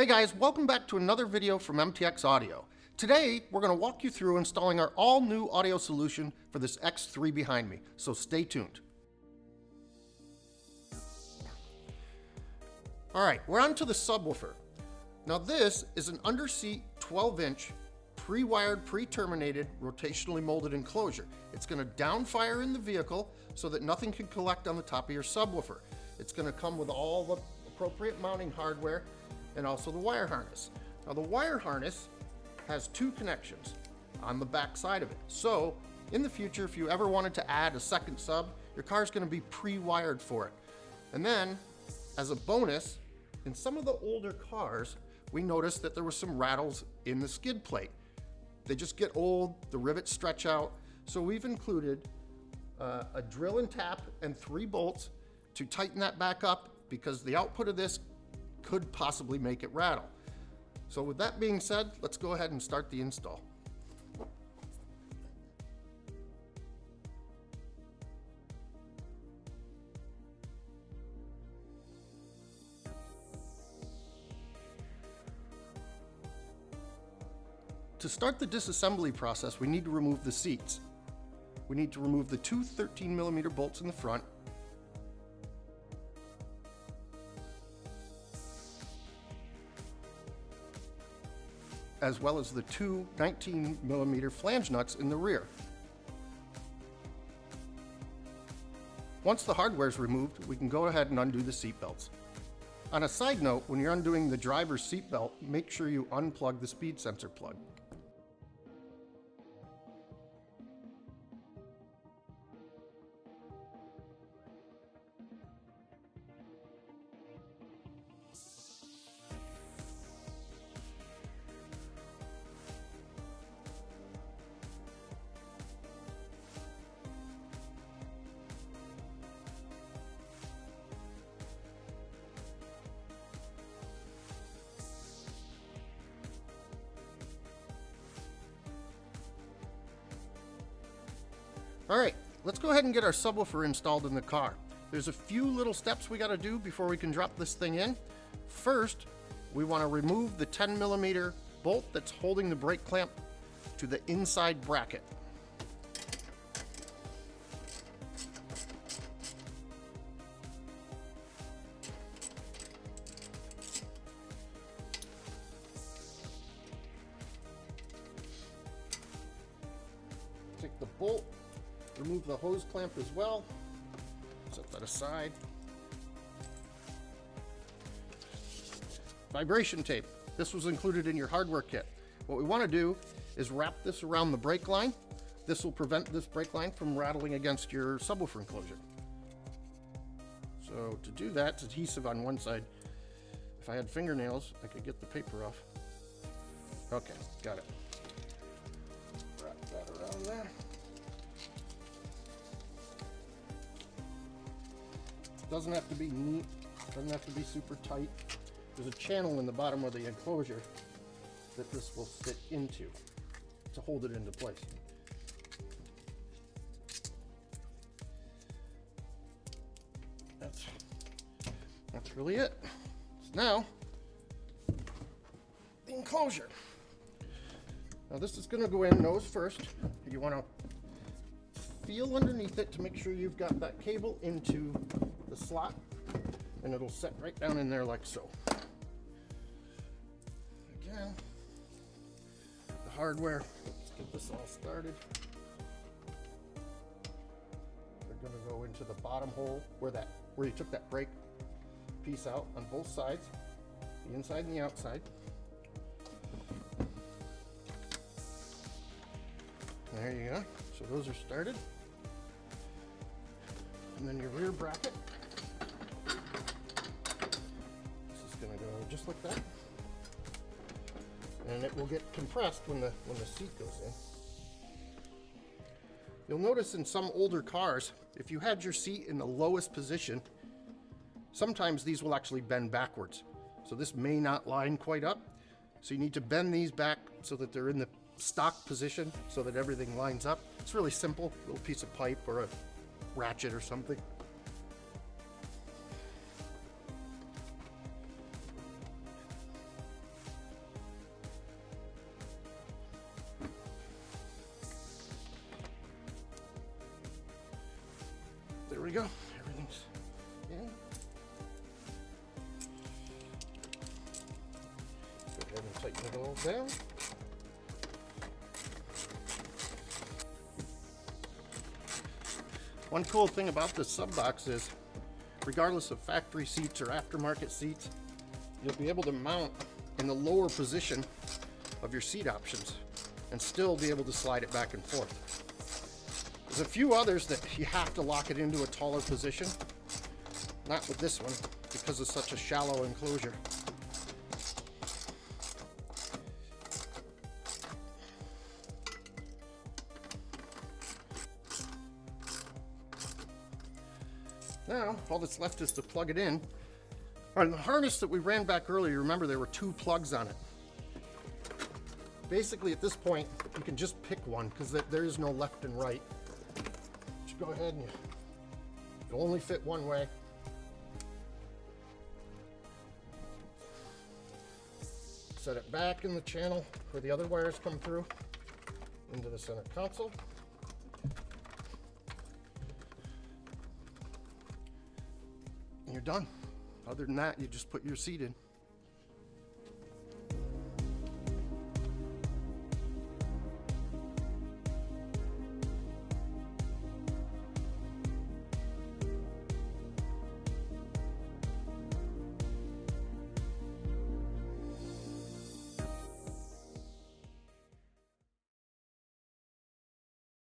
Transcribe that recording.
Hey guys, welcome back to another video from MTX Audio. Today, we're going to walk you through installing our all-new audio solution for this X3 behind me, so stay tuned. Alright, we're on to the subwoofer. Now this is an underseat 12-inch pre-wired, pre-terminated, rotationally molded enclosure. It's going to downfire in the vehicle so that nothing can collect on the top of your subwoofer. It's going to come with all the appropriate mounting hardware and also the wire harness. Now the wire harness has two connections on the back side of it. So in the future, if you ever wanted to add a second sub, your car's going to be pre-wired for it. And then as a bonus, in some of the older cars, we noticed that there were some rattles in the skid plate. They just get old, the rivets stretch out. So we've included a drill and tap and 3 bolts to tighten that back up, because the output of this could possibly make it rattle. So with that being said, let's go ahead and start the install. To start the disassembly process, we need to remove the seats. We need to remove the two 13mm bolts in the front, as well as the two 19mm flange nuts in the rear. Once the hardware is removed, we can go ahead and undo the seat belts. On a side note, when you're undoing the driver's seat belt, make sure you unplug the speed sensor plug. All right, let's go ahead and get our subwoofer installed in the car. There's a few little steps we gotta do before we can drop this thing in. First, we wanna remove the 10mm bolt that's holding the brake clamp to the inside bracket. Take the bolt, remove the hose clamp as well. Set that aside. Vibration tape. This was included in your hardware kit. What we want to do is wrap this around the brake line. This will prevent this brake line from rattling against your subwoofer enclosure. So to do that, it's adhesive on one side. If I had fingernails, I could get the paper off. Okay, got it. Wrap that around there. Doesn't have to be neat, doesn't have to be super tight. There's a channel in the bottom of the enclosure that this will fit into to hold it into place. That's really it. So now, the enclosure. Now this is gonna go in nose first. You wanna feel underneath it to make sure you've got that cable into the slot, and it'll set right down in there like so. Again, the hardware, let's get this all started. They're going to go into the bottom hole where you took that brake piece out on both sides, the inside and the outside. There you go. So those are started. And then your rear bracket. Just like that, and it will get compressed when the seat goes in. You'll notice in some older cars, if you had your seat in the lowest position, sometimes these will actually bend backwards. So this may not line quite up. So you need to bend these back so that they're in the stock position so that everything lines up. It's really simple, a little piece of pipe or a ratchet or something. we go. Everything's in. Go ahead and tighten it all down. One cool thing about this sub box is, regardless of factory seats or aftermarket seats, you'll be able to mount in the lower position of your seat options and still be able to slide it back and forth. There's a few others that you have to lock it into a taller position. Not with this one, because it's such a shallow enclosure. Now, all that's left is to plug it in. On the harness that we ran back earlier, remember there were 2 plugs on it. Basically, at this point, you can just pick one because there is no left and right. Just go ahead and it'll only fit one way. Set it back in the channel where the other wires come through into the center console. And you're done. Other than that, you just put your seat in.